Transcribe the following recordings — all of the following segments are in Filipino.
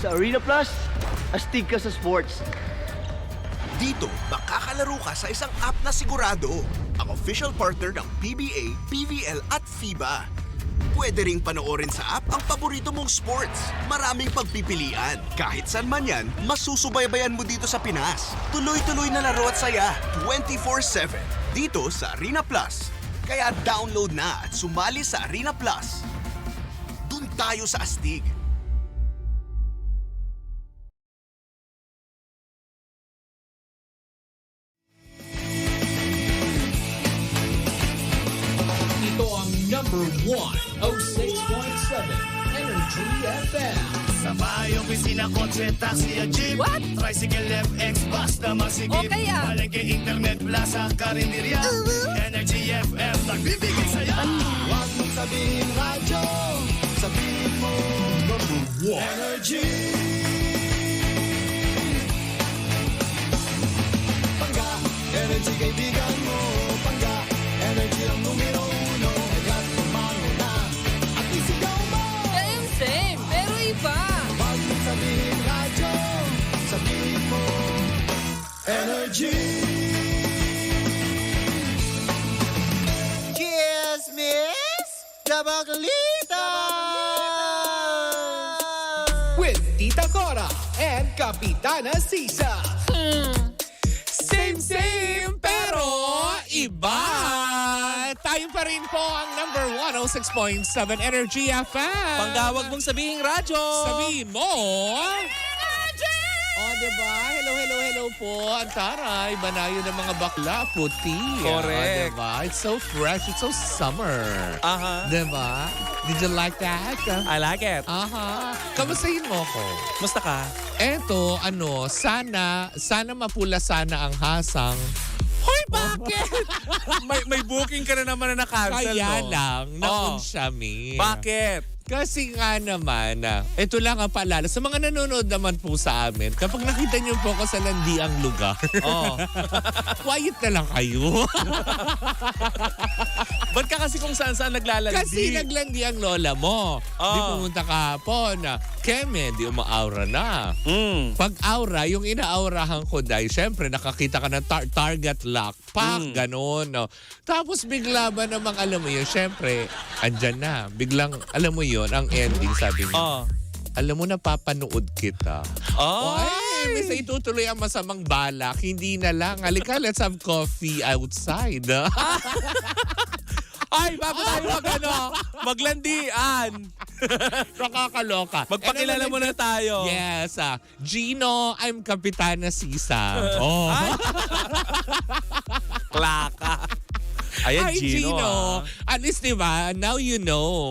Sa Arena Plus, astig ka sa sports. Dito, makakalaro ka sa isang app na sigurado. Ang official partner ng PBA, PVL at FIBA. Pwede ring panoorin sa app ang paborito mong sports. Maraming pagpipilian. Kahit saan man yan, masusubaybayan mo dito sa Pinas. Tuloy-tuloy na laro at saya, 24/7. Dito sa Arena Plus. Kaya download na at sumali sa Arena Plus. Dun tayo sa astig. Ito ang number 106.7 Energy FM. Sa bahay, opisina, kotse, taxi at jeep. What? Tricycle, FX, bus na masigip. O kaya? Palengke, internet, plaza, karinderya. Energy FM, nagbibigay sa'yo. Huwag mong sabihin radyo, sabihin mo number 1. Energy. Pangga, energy kaibigan mo. Pangga, energy ang numero 1. Kaya't tumalo na at isigaw mo. Same, pero iba. Huwag mong sabihin radyo, sabihin mo energy. Cheers, miss! Dabaglita! With Tita Cora and Kapitana Sisa. Same, pero iba. Tayo pa rin po ang number 106.7 Energy FM. Panggawag mong sabihin radyo. Sabihin mo. Oh, diba? Hello po. Ang taray, banayo ng mga bakla, puti. Correct. Oh, diba? It's so fresh. It's so summer. Aha. Diba? Did you like that? I like it. Aha. Kamustahin mo ko? Musta ka? Eto, sana mapula sana ang hasang. Hoy, bakit? may booking ka na naman na na-cancel, Kaya no? lang, Oh. naunsyami. Bakit? Kasi nga naman, ito lang ang paalala. Sa mga nanonood naman po sa amin, kapag nakita niyo po ako sa landiang lugar, Oh. quiet na lang kayo. Ba't ka kasi kung saan-saan naglalandi? Kasi naglandi ang lola mo. Di Oh. pumunta kahapon. Keme, di umaaura na. Pag aura, yung inaaurahan ko dahil syempre nakakita ka ng target lock. Pak, ganun. No? Tapos bigla ba namang alam mo yun, syempre, andyan na. Biglang, alam mo yun, ang ending, sabi niya. Oh. Alam mo, napapanood kita. Oh. Ay, may sa itutuloy ang masamang balak. Hindi na lang. Halika, let's have coffee outside. Ay, bago tayo maglandian. Nakakaloka. Magpakilala mo na tayo. Yes. Gino, I'm Kapitana Sisa. Oh. Klaka. Ayan, Hi, Gino. At least, diba, now you know.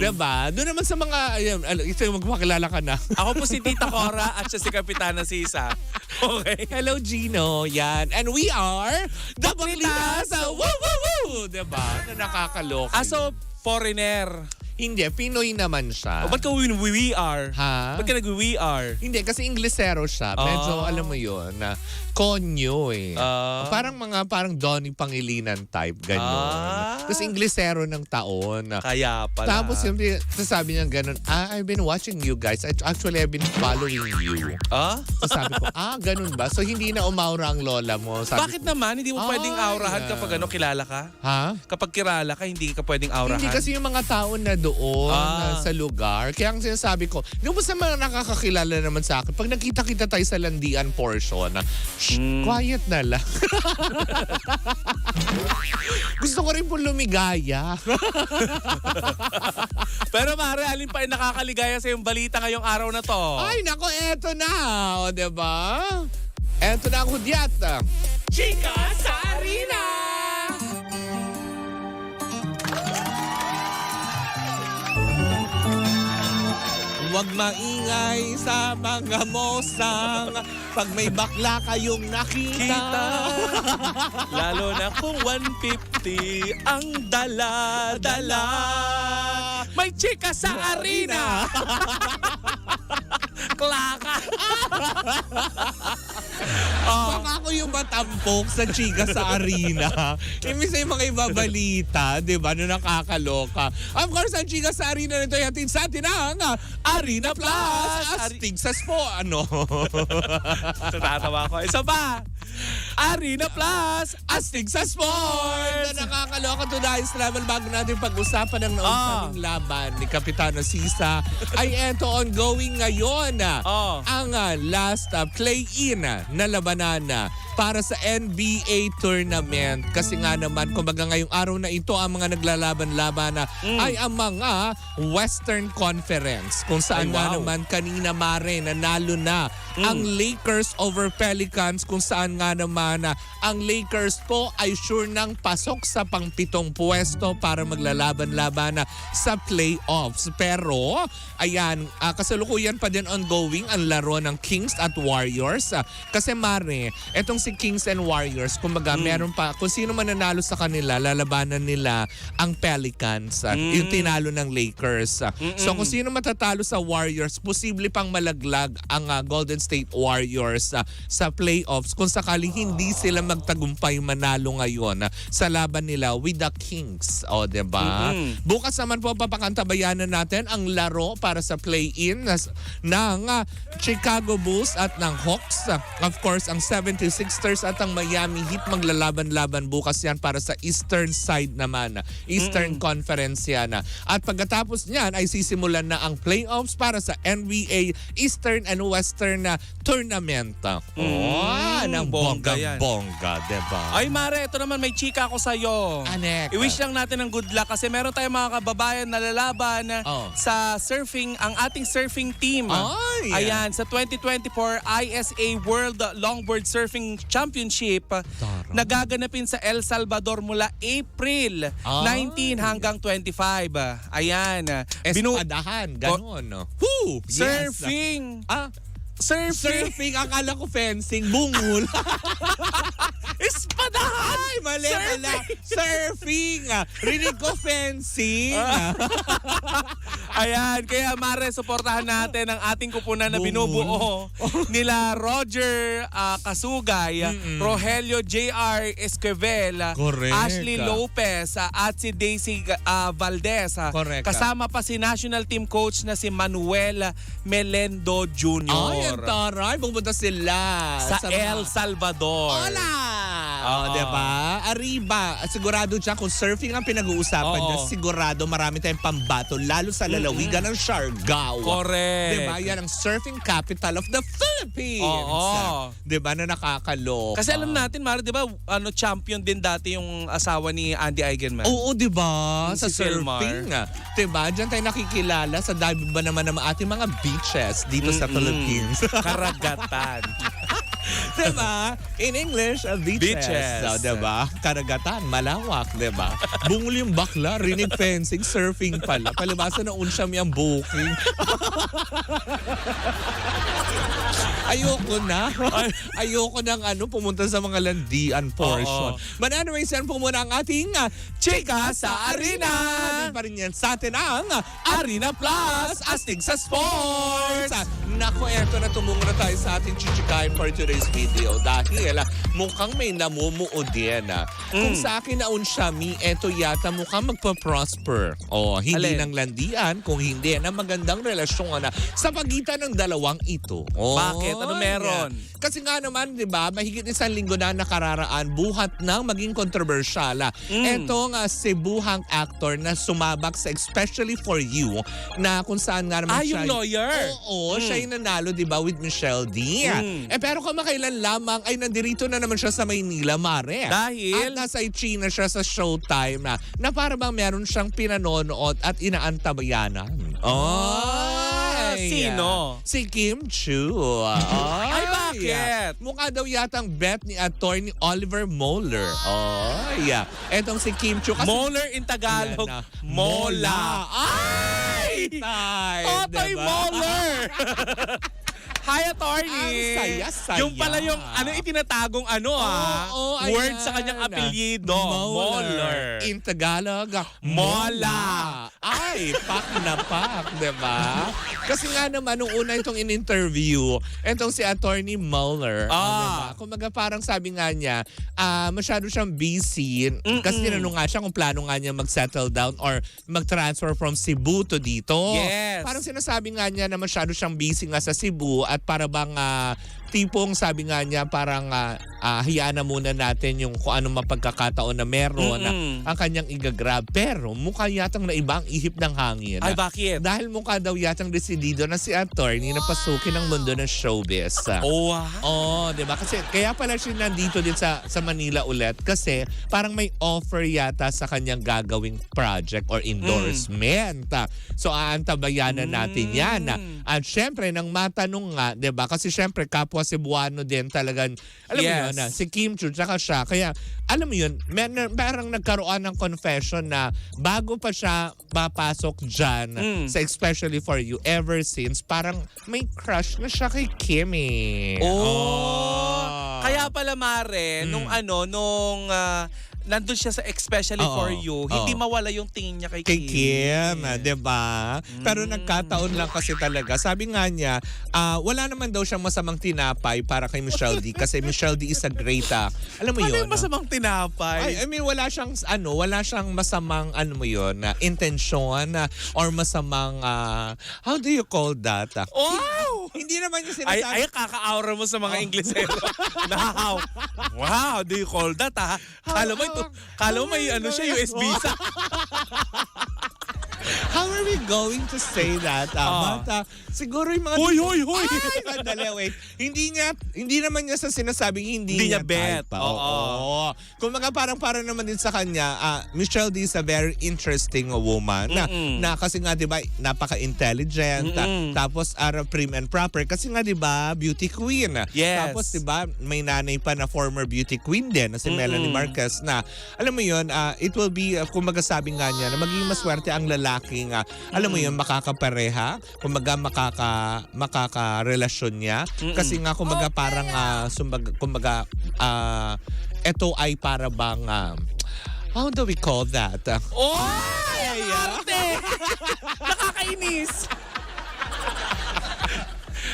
Diba? Doon naman sa mga, ayun, ito yung magpakilala ka na. Ako po si Tita Cora at siya si Kapitana Sisa. Okay. Hello, Gino. Yan. And we are the Baglitas. Woo, woo, woo! Diba? Na nakakaloka. So, foreigner. Hindi, Pinoy naman siya. O, ba't ka we are? Ha? Ba't ka nag-we are? Hindi, kasi Inglesero siya. Medyo, alam mo yun, na konyo eh. Parang Donnie Pangilinan type, gano'n. Tapos Inglesero ng taon. Kaya pala. Tapos yung sabi niya gano'n, I've been watching you guys. Actually, I've been following you. Tapos sabi ko, ganun ba? So, hindi na umaura ang lola mo. Sabi Bakit ko, naman? Hindi mo pwedeng aurahan kapag kilala ka? Ha? Kapag kilala ka, hindi ka pwedeng aurahan? Hindi kasi yung mga tao na doon sa lugar. Kaya ang sinasabi ko, yung sa mga nakakakilala naman sa akin, pag nakita-kita tayo sa landian portion, quiet na lang. Gusto ko rin po lumigaya. Pero Mare, alin pa yung nakakaligaya sa yung balita ngayong araw na to? Ay, nako, eto na. O, diba? Eto na ang hudyat. Chika sa Arena! Huwag maingay sa mga mosang pag may bakla kayong nakita. Lalo na kung 150 ang dala-dala. May chika sa arena! Klaka! Baka ako yung tumatampok sa chika sa arena. Imbis na yung mga ibabalita, di ba, na nakakaloka. Of course, ang chika sa arena nito ay hatid sa atin ang Arena Plus. Astig sa spo, ano? Natatawa ko. Isa pa. Arena Plus. Astig sa sport! Na nakakaloka today's level bago natin pag-usapan ng naunang laban ni Kapitano Sisa ay eto ongoing ngayon. Ang last play-in na labanan para sa NBA tournament. Kasi nga naman, kumbaga ngayong araw na ito, ang mga naglalaban-laban ay ang mga Western Conference. Kung saan nga naman kanina mare, nanalo na ang Lakers over Pelicans. Kung saan nga naman ang Lakers po ay sure nang pasok sa pang-pitong pwesto para maglalaban-laban sa playoffs. Pero, ayan, kasalukuyan pa din ongoing ang laro ng Kings at Warriors. Kasi mare, etong si Kings and Warriors, kumbaga meron pa, kung sino man nanalo sa kanila, lalabanan nila ang Pelicans, yung tinalo ng Lakers. So kung sino matatalo sa Warriors, posible pang malaglag ang Golden State Warriors sa playoffs kung sakaling hindi sila magtagumpay manalo ngayon sa laban nila with the Kings. O, diba? Bukas naman po papakantabayanan natin ang laro para sa play-in ng Chicago Bulls at ng Hawks. Of course, ang 76ers at ang Miami Heat maglalaban-laban bukas yan para sa Eastern side naman. Eastern Conference yan. At pagkatapos niyan ay sisimulan na ang playoffs para sa NBA Eastern and Western tournament. Ng Bongga yan. bongga, diba? Ay Mare, ito naman may chika ako sa'yo. Anek. I-wish lang natin ng good luck kasi meron tayong mga kababayan na lalaban sa surfing, ang ating surfing team. Ay! Ayan, sa 2024 ISA World Longboard Surfing Championship nagaganapin sa El Salvador mula April 19 hanggang 25. Ayan. Espadahan, ganun. Woo! Surfing! Surfing, akala ko fencing, bungol. Espadahan! Ay, mali pala. Surfing. Rinig ko fencing. Ayan, kaya Mare, suportahan natin ang ating kupunan na binubuo nila Roger Kasugay, Rogelio J.R. Esquivel, Correct. Ashley Lopez at si Daisy Valdez. Correct. Kasama pa si national team coach na si Manuel Melendo Jr. Ay, ang taray. Pumunta sila sa El Salvador. Hola! Diba? Arriba. Sigurado dyan kung surfing ang pinag-uusapan niya, sigurado marami tayong pambato, lalo sa lalawigan ng Siargao. Correct. Diba? Yan ang surfing capital of the Philippines. Diba? Na nakakaloka. Kasi alam natin, Mara, di ba, champion din dati yung asawa ni Andy Eigenman? Oo, diba? Sa Si Philmar. surfing. Diba? Diyan tayo nakikilala sa dami ba naman ng ating mga beaches dito sa Philippines. Karagatan. Diba? In English, beaches. So, diba? Karagatan, malawak, diba? Bungol yung bakla, rinig fencing, surfing pala. Palibasa na unsyam yung booking. Ayoko na. Ayoko nang pumunta sa mga landian portion. But anyways, yan po muna ang ating Chika sa Arena. Din pa rin yan sa atin ang Arena Plus, astig sa sports. Naku, eto na tumungo na tayo sa ating chichikain for today's video dahil mukhang may namumuo din. Kung sa akin naun siya, eto yata mukhang magpa-prosper. Hindi ng landian, kung hindi na magandang relasyon sa pagitan ng dalawang ito. Bakit? Ano meron? Kasi nga naman, di ba, mahigit 1 linggo na nakararaan, buhat ng maging kontrobersyal. Etong Cebuhang actor na sumabak sa Especially For You, na kung saan nga naman siya... yung lawyer? Oo, siya yung nanalo, di ba, with Michelle D. Pero kamakailan lamang ay nandirito na naman siya sa Maynila, Mare. Dahil? At nasa China siya sa Showtime na para bang meron siyang pinanonood at inaantabayanan. Sino? Si Kim Chu. Ay, bakit? Mukha daw yatang bet ni attorney Oliver Moeller. Etong si Kim Chu. Moeller in Tagalog. Mola. Ay! Totoy Diba? Moeller! Hi, attorney. Ang saya-saya. Yung pala yung itinatagong word sa kanyang apelyido. Moller. In Tagalog, Mola. Ay, pak na pak, diba? Kasi nga naman, nung una itong in-interview, itong si Attorney Mueller, diba? Kumaga parang sabi nga niya, masyado siyang busy. Kasi tinanong nga siya kung plano nga niya mag-settle down or mag-transfer from Cebu to dito. Yes. Parang sinasabi nga niya na masyado siyang busy nga sa Cebu at para bang tipong sabi nga niya parang hayaan na muna natin yung kung anong mapagkakataon na meron ang kanyang igagrab. Pero mukha yatang naiba ang ihip ng hangin. Ay, bakit? Dahil mukha daw yatang desidido na si attorney na pasukin ang mundo ng showbiz. Oh, wow. Oh, 'di ba? Kasi kaya pala siya nandito din sa Manila ulit kasi parang may offer yata sa kanyang gagawing project or endorsement. So aantabayanan natin 'yan. At syempre nang matanong nga, 'di ba? Kasi syempre kapwa Cebuano din talagang alam mo yun, si Kim Chu tsaka siya. Kaya alam mo yun, parang nagkaroon ng confession na bago pa siya papasok dyan sa Especially For You ever since parang may crush na siya kay Kim eh. Kaya pala Mare, nung nandun siya sa Especially For You, hindi mawala yung tingin niya kay Kim, diba? Pero nagkataon lang kasi talaga. Sabi nga niya, wala naman daw siyang masamang tinapay para kay Michelle D. Kasi Michelle D is a great, alam mo Ano yun? yung masamang tinapay? I mean, wala siyang masamang, intensyon or masamang, how do you call that? Wow! Hindi naman yung sinasabi. Ay, kaka-aura mo sa mga Inglesero. Wow, do you call that, ha? Kala mo may siya, US visa. How are we going to say that? But, siguro yung mga... Hoy! Ay, sandali, wait. Hindi naman niya sa sinasabing hindi niya bet. type. Oo. Kung parang naman din sa kanya, Michelle D is a very interesting woman. Na kasi nga, di ba, napaka-intelligent. Tapos, prim and proper. Kasi nga, di ba, beauty queen. Yes. Tapos, di ba, may nanay pa na former beauty queen din, na si Melanie Marquez, na, alam mo yun, it will be, kung sabi nga niya, na magiging maswerte ang lalaking, alam mo yun, makakapareha, kumbaga makakarelasyon niya. Kasi nga, parang, ito ay para bang, how do we call that? Arte! Nakakainis!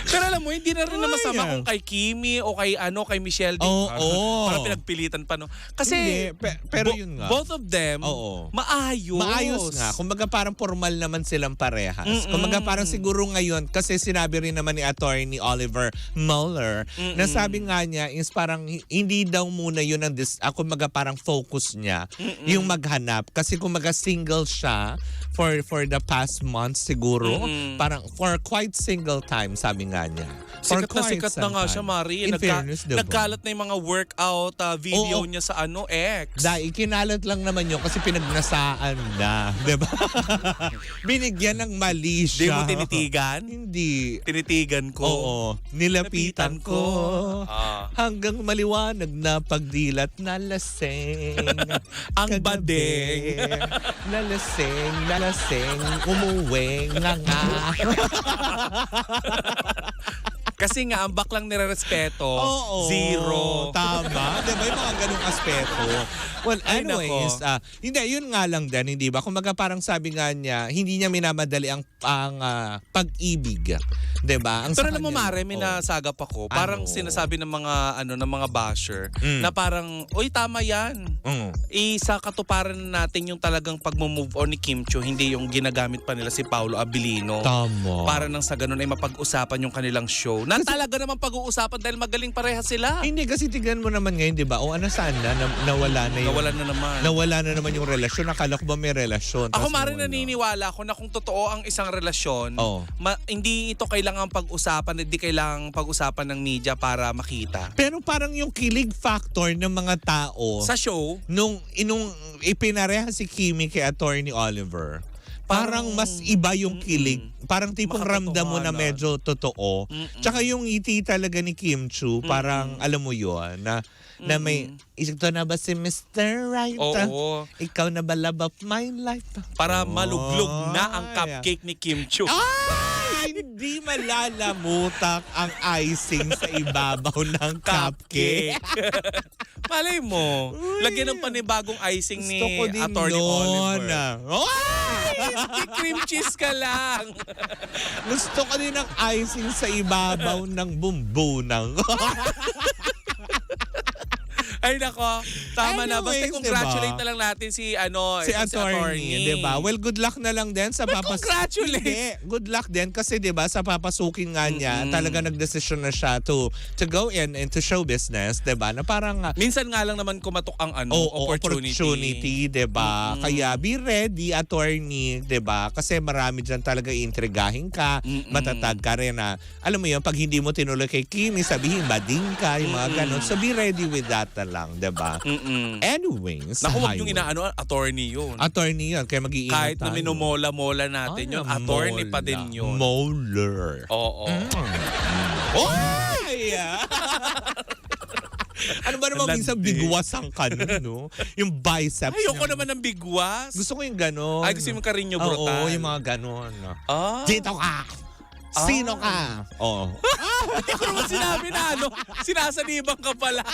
Pero alam mo, hindi na rin na masama kung kay Kimi o kay Michelle D. Parang pinagpilitan pa, no? Kasi, pero yun nga. both of them, maayos. Maayos nga. Kumbaga parang formal naman silang parehas. Kumbaga parang siguro ngayon, kasi sinabi rin naman ni Attorney Oliver Mueller, na sabi nga niya is parang hindi daw muna yun ang kumbaga parang focus niya, yung maghanap. Kasi kumbaga single siya for the past months siguro. Parang for quite single time, sabi nga niya. Sikat na nga siya, Marie. Nagkalat na yung mga workout video niya sa X. Dahil kinalat lang naman yun kasi pinagnasaan na. Diba? Binigyan ng mali siya. Di mo tinitigan? Hindi. Tinitigan ko. Oo. Nilapitan ko. Hanggang maliwanag na pagdilat na laseng. Ang badeng. Nalaseng, umuwi, nga. Kasi nga, ang baklang nire-respeto, zero. Tama. Diba yung mga ganung aspeto? Well, anyways, hindi, yun nga lang din, hindi ba? Kumbaga parang sabi nga niya, hindi niya minamadali ang pag-ibig. Diba? Pero alam mo, Mare, may nasagap ako. Parang sinasabi ng mga basher na parang, uy, tama yan. Sa katuparan natin yung talagang pag-move on ni Kim Chu, hindi yung ginagamit pa nila si Paolo Abilino. Tama. Para nang sa ganun ay mapag-usapan yung kanilang show. Na talaga naman pag-uusapan dahil magaling pareha sila. Hindi, kasi tignan mo naman ngayon, di ba? O saan na? Nawala na yun. Nawala na naman yung relasyon. Akala ko ba may relasyon? Ako, Mare, naniniwala ako na kung totoo ang isang relasyon, hindi ito kailangan pag-usapan, hindi kailangan pag-usapan ng media para makita. Pero parang yung kilig factor ng mga tao sa show, nung ipinareha si Kimi kay Attorney Oliver, parang mas iba yung kilig. Parang tipong ramdam mo na medyo totoo. Tsaka yung ngiti talaga ni Kim Chu, parang alam mo yun, na may, ito na ba si Mr. Right? Oo. Ikaw na ba love of my life? Para maluglog na ang cupcake ni Kim Chu. Ay! Hindi malalamutak ang icing sa ibabaw ng cupcake. Malay mo, lagyan ng panibagong icing ni Gusto ko din Attorney nun. Oliver. Hindi cream cheese ka lang. Gusto ko din ng icing sa ibabaw ng bumbunang. Ay nako, tama na. Basta Anyways, congratulate diba? na lang natin si Si attorney, di ba? Well, good luck na lang din sa congratulate? Hindi, good luck din kasi di ba sa papasukin nga niya, talaga nagdesisyon na siya to go in into show business, di ba? Na parang Minsan nga lang naman kumatok ang opportunity, di ba? Kaya be ready, attorney, di ba? Kasi marami dyan talaga iintrigahin ka, matatag ka rin na, alam mo yun, pag hindi mo tinuloy kay Kimi, sabihin, bading ka, yung mga ganun. So be ready with that na lang, di ba? Anyways, naku, wag yung inaano, attorney yun. Attorney yun, kaya mag-iingat Kahit na minomola-mola natin yun, attorney pa din yun. Molar. Oo. Oy! Ano ba naman minsan bigwasan ka nun, no? Yung biceps. Ayoko niya. naman ng bigwas. Gusto ko yung gano'n. Ay, gusto mo Carino brutal. Oo, yung mga gano'n. Ah. Dito ka! Sino ka? Oo. Hindi ko naman sinabi na sinasanibang ka pala.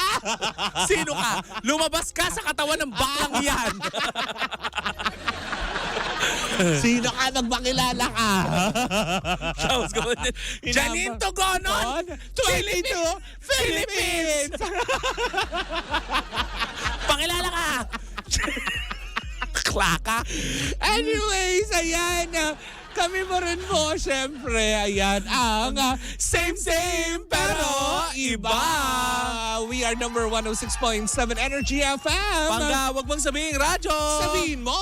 Sino ka? Lumabas ka sa katawan ng baklang yan. Sino ka? Magpakilala ka. Sounds good. Janine Togonon, 22 Philippines! Pakilala ka. Klaka. Anyways, ayan. Kami mo rin po, syempre, ayan, ang same pero iba. We are number 106.7 Energy FM. Pangga, wag mong sabihin radyo. Sabihin mo.